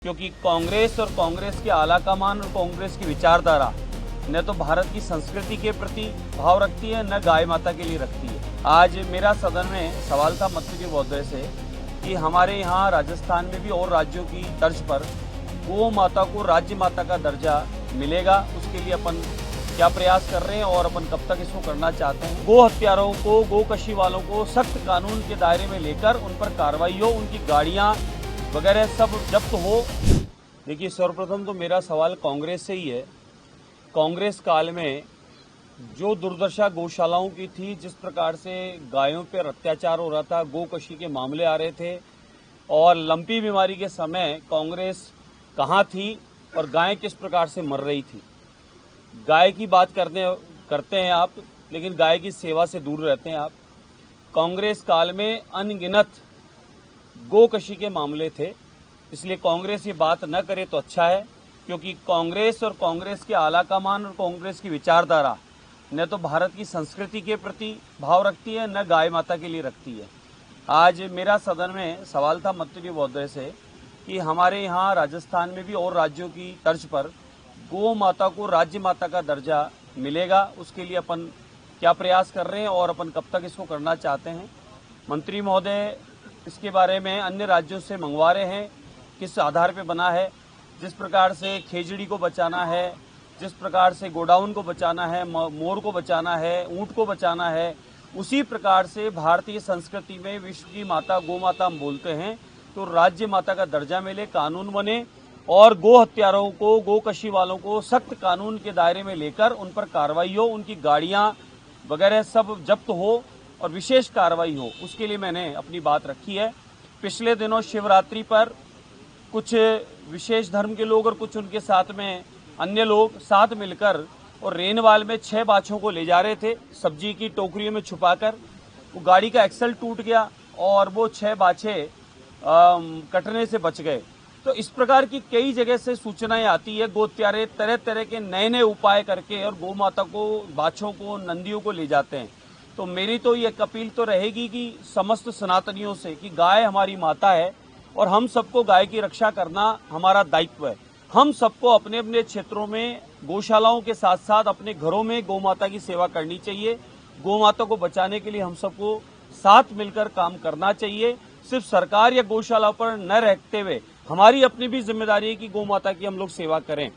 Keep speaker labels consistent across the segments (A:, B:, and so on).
A: क्योंकि कांग्रेस और कांग्रेस के आलाकमान और कांग्रेस की विचारधारा न तो भारत की संस्कृति के प्रति भाव रखती है, न गाय माता के लिए रखती है। आज मेरा सदन में सवाल था मंत्री महोदय से कि हमारे यहाँ राजस्थान में भी और राज्यों की तर्ज पर गौ माता को राज्य माता का दर्जा मिलेगा, उसके लिए अपन क्या प्रयास कर रहे हैं और अपन कब तक इसको करना चाहते हैं। गो हत्यारों को, गो कशी वालों को सख्त कानून के दायरे में लेकर उन पर कार्रवाई हो, उनकी गाड़ियां वगैरह सब जब्त हो। देखिए, सर्वप्रथम तो मेरा सवाल कांग्रेस से ही है। कांग्रेस काल में जो दुर्दशा गौशालाओं की थी, जिस प्रकार से गायों पर अत्याचार हो रहा था, गो कशी के मामले आ रहे थे और लंपी बीमारी के समय कांग्रेस कहाँ थी और गाय किस प्रकार से मर रही थी। गाय की बात करते हैं आप, लेकिन गाय की सेवा से दूर रहते हैं आप। कांग्रेस काल में अनगिनत गो कशी के मामले थे, इसलिए कांग्रेस ये बात न करे तो अच्छा है, क्योंकि कांग्रेस और कांग्रेस के आलाकमान और कांग्रेस की विचारधारा न तो भारत की संस्कृति के प्रति भाव रखती है, न गाय माता के लिए रखती है। आज मेरा सदन में सवाल था मंत्री महोदय से कि हमारे यहाँ राजस्थान में भी और राज्यों की तर्ज पर गौ माता को राज्य माता का दर्जा मिलेगा, उसके लिए अपन क्या प्रयास कर रहे हैं और अपन कब तक इसको करना चाहते हैं। मंत्री महोदय इसके बारे में अन्य राज्यों से मंगवा रहे हैं, किस आधार पे बना है। जिस प्रकार से खेजड़ी को बचाना है, जिस प्रकार से गोडाउन को बचाना है, मोर को बचाना है, ऊंट को बचाना है, उसी प्रकार से भारतीय संस्कृति में विश्व की माता गौ माता हम बोलते हैं, तो राज्य माता का दर्जा मिले, कानून बने और गो हत्यारों को, गो कशी वालों को सख्त कानून के दायरे में लेकर उन पर कार्रवाई हो, उनकी गाड़ियां वगैरह सब जब्त हो और विशेष कार्रवाई हो। उसके लिए मैंने अपनी बात रखी है। पिछले दिनों शिवरात्रि पर कुछ विशेष धर्म के लोग और कुछ उनके साथ में अन्य लोग साथ मिलकर और रेनवाल में 6 बाछों को ले जा रहे थे, सब्जी की टोकरियों में छुपाकर। वो गाड़ी का एक्सल टूट गया और वो 6 बाछे कटने से बच गए। तो इस प्रकार की कई जगह से सूचनाएं आती है। गोत्यारे तरह तरह के नए नए उपाय करके और गौ माता को, बाछों को, नंदियों को ले जाते हैं। तो मेरी तो ये अपील तो रहेगी कि समस्त सनातनियों से कि गाय हमारी माता है और हम सबको गाय की रक्षा करना हमारा दायित्व है। हम सबको अपने अपने क्षेत्रों में गौशालाओं के साथ साथ अपने घरों में गौ माता की सेवा करनी चाहिए। गौ माता को बचाने के लिए हम सबको साथ मिलकर काम करना चाहिए। सिर्फ सरकार या गौशाला पर न रहते हुए हमारी अपनी भी जिम्मेदारी है कि गौ माता की हम लोग सेवा करें।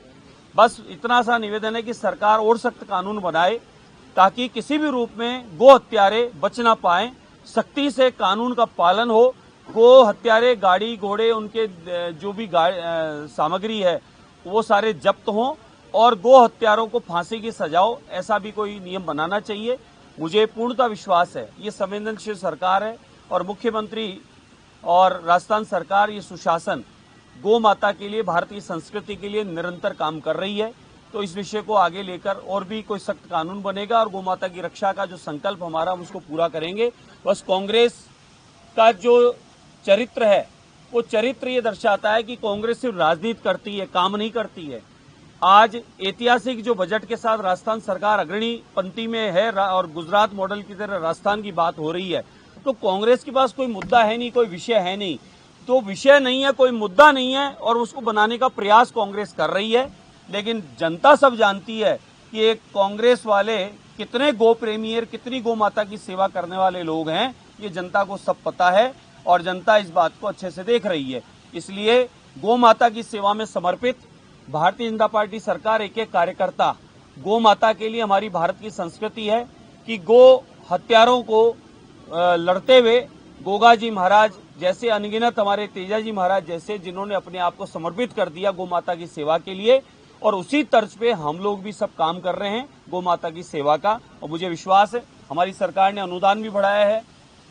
A: बस इतना सा निवेदन है कि सरकार और सख्त कानून बनाए ताकि किसी भी रूप में गो हत्यारे बच ना पाएं, सख्ती से कानून का पालन हो। गो हत्यारे, गाड़ी घोड़े, उनके जो भी सामग्री है वो सारे जब्त हों और गो हत्यारों को फांसी की सजा हो, ऐसा भी कोई नियम बनाना चाहिए। मुझे पूर्णतः विश्वास है ये संवेदनशील सरकार है और मुख्यमंत्री और राजस्थान सरकार, ये सुशासन गो माता के लिए, भारतीय संस्कृति के लिए निरंतर काम कर रही है। तो इस विषय को आगे लेकर और भी कोई सख्त कानून बनेगा और गौ माता की रक्षा का जो संकल्प हमारा, हम उसको पूरा करेंगे। बस कांग्रेस का जो चरित्र है वो चरित्र ये दर्शाता है कि कांग्रेस सिर्फ राजनीति करती है, काम नहीं करती है। आज ऐतिहासिक जो बजट के साथ राजस्थान सरकार अग्रणी पंक्ति में है और गुजरात मॉडल की तरह राजस्थान की बात हो रही है, तो कांग्रेस के पास कोई मुद्दा है नहीं, कोई विषय है नहीं। तो विषय नहीं है, कोई मुद्दा नहीं है और उसको बनाने का प्रयास कांग्रेस कर रही है। लेकिन जनता सब जानती है कि एक कांग्रेस वाले कितने गो प्रेमी और कितनी गौ माता की सेवा करने वाले लोग हैं, ये जनता को सब पता है और जनता इस बात को अच्छे से देख रही है। इसलिए गौ माता की सेवा में समर्पित भारतीय जनता पार्टी सरकार, एक एक कार्यकर्ता गौ माता के लिए, हमारी भारत की संस्कृति है कि गो हत्यारों को लड़ते हुए गोगा जी महाराज जैसे, अनगिनत हमारे तेजा जी महाराज जैसे, जिन्होंने अपने आप को समर्पित कर दिया गौ माता की सेवा के लिए, और उसी तर्ज पे हम लोग भी सब काम कर रहे हैं गौ माता की सेवा का। और मुझे विश्वास है हमारी सरकार ने अनुदान भी बढ़ाया है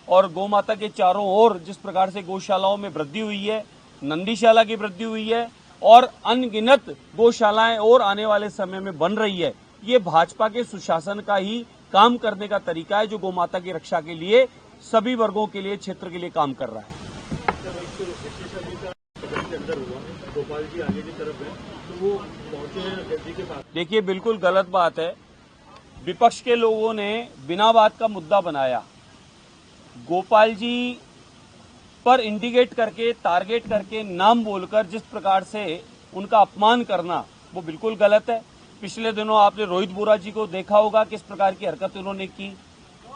A: और गौ माता के चारों ओर जिस प्रकार से गौशालाओं में वृद्धि हुई है, नंदीशाला की वृद्धि हुई है और अनगिनत गौशालाएं और आने वाले समय में बन रही है, ये भाजपा के सुशासन का ही काम करने का तरीका है, जो गौ माता की रक्षा के लिए सभी वर्गों के लिए, क्षेत्र के लिए काम कर रहा है। गोपाल जी आगे की तरफ है तो वो पहुंचे हैं गद्दी के साथ। देखिए, बिल्कुल गलत बात है। विपक्ष के लोगों ने बिना बात का मुद्दा बनाया। गोपाल जी पर इंडिकेट करके, टारगेट करके, नाम बोलकर जिस प्रकार से उनका अपमान करना वो बिल्कुल गलत है। पिछले दिनों आपने रोहित बोरा जी को देखा होगा किस प्रकार की हरकत उन्होंने की,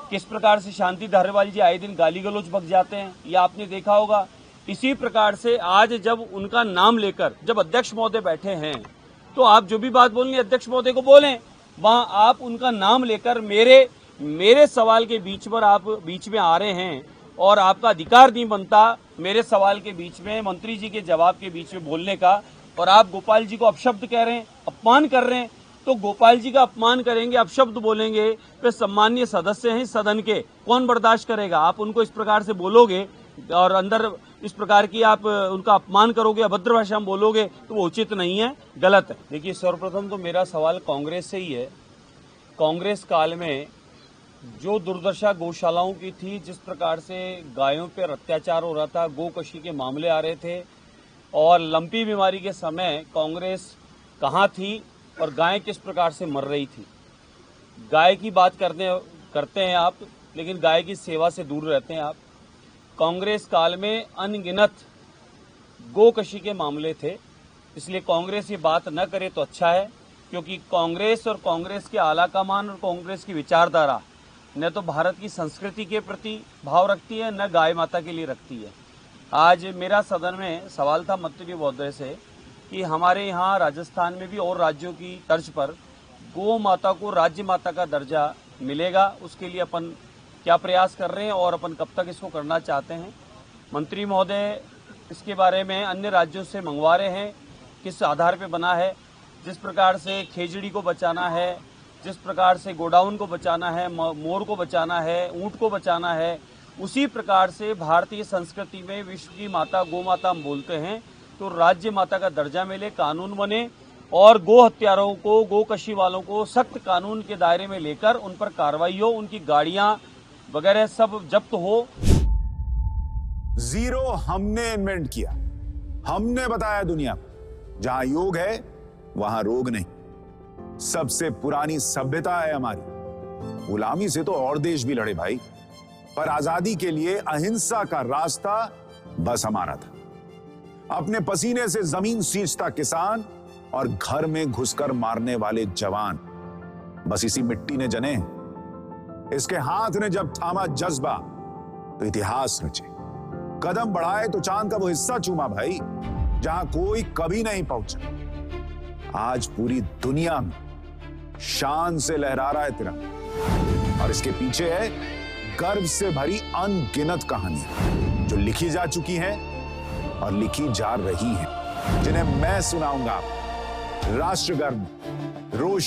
A: किस प्रकार से शांति धारीवाल जी आए दिन गाली गलौज बक जाते हैं, ये आपने देखा होगा। इसी प्रकार से आज जब उनका नाम लेकर जब अध्यक्ष महोदय बैठे हैं तो आप जो भी बात बोलनी अध्यक्ष महोदय को बोलें। वहां आप उनका नाम लेकर मेरे सवाल के बीच पर आप बीच में आ रहे हैं और आपका अधिकार नहीं बनता मेरे सवाल के बीच में, मंत्री जी के जवाब के बीच में बोलने का, और आप गोपाल जी को अपशब्द कह रहे हैं, अपमान कर रहे हैं। तो गोपाल जी का अपमान करेंगे, अपशब्द बोलेंगे, वे सम्मानीय सदस्य हैं सदन के, कौन बर्दाश्त करेगा? आप उनको इस प्रकार से बोलोगे और अंदर इस प्रकार की आप उनका अपमान करोगे, अभद्र भाषा में बोलोगे, तो वो उचित नहीं है, गलत है। देखिए, सर्वप्रथम तो मेरा सवाल कांग्रेस से ही है। कांग्रेस काल में जो दुर्दशा गौशालाओं की थी, जिस प्रकार से गायों पर अत्याचार हो रहा था, गोकशी के मामले आ रहे थे और लंपी बीमारी के समय कांग्रेस कहाँ थी और गाय किस प्रकार से मर रही थी। गाय की बात करते हैं आप, लेकिन गाय की सेवा से दूर रहते हैं आप। कांग्रेस काल में अनगिनत गोकशी के मामले थे, इसलिए कांग्रेस ये बात न करे तो अच्छा है, क्योंकि कांग्रेस और कांग्रेस के आलाकमान और कांग्रेस की विचारधारा न तो भारत की संस्कृति के प्रति भाव रखती है, न गाय माता के लिए रखती है। आज मेरा सदन में सवाल था मंत्री महोदय से कि हमारे यहाँ राजस्थान में भी और राज्यों की तर्ज पर गौ माता को राज्य माता का दर्जा मिलेगा, उसके लिए अपन क्या प्रयास कर रहे हैं और अपन कब तक इसको करना चाहते हैं। मंत्री महोदय इसके बारे में अन्य राज्यों से मंगवा रहे हैं, किस आधार पे बना है। जिस प्रकार से खेजड़ी को बचाना है, जिस प्रकार से गोडाउन को बचाना है, मोर को बचाना है, ऊँट को बचाना है, उसी प्रकार से भारतीय संस्कृति में विश्व की माता गौ माता हम बोलते हैं, तो राज्य माता का दर्जा मिले, कानून बने और गो हत्यारों को, गोकशी वालों को सख्त कानून के दायरे में लेकर उन पर कार्रवाई हो, उनकी गाड़ियां वगैरह सब जब्त हो।
B: जीरो हमने इन्वेंट किया, हमने बताया दुनिया को, जहां योग है वहां रोग नहीं। सबसे पुरानी सभ्यता है हमारी। गुलामी से तो और देश भी लड़े भाई, पर आजादी के लिए अहिंसा का रास्ता बस हमारा था। अपने पसीने से जमीन सींचता किसान और घर में घुसकर मारने वाले जवान, बस इसी मिट्टी ने जने। इसके हाथ ने जब थामा जज्बा तो इतिहास रचे। कदम बढ़ाए तो चांद का वो हिस्सा चूमा भाई, जहां कोई कभी नहीं पहुंचा। आज पूरी दुनिया में शान से लहरा रहा है तिरंगा, और इसके पीछे है गर्व से भरी अनगिनत कहानियां जो लिखी जा चुकी हैं और लिखी जा रही हैं, जिन्हें मैं सुनाऊंगा। राष्ट्रगर्व, रोश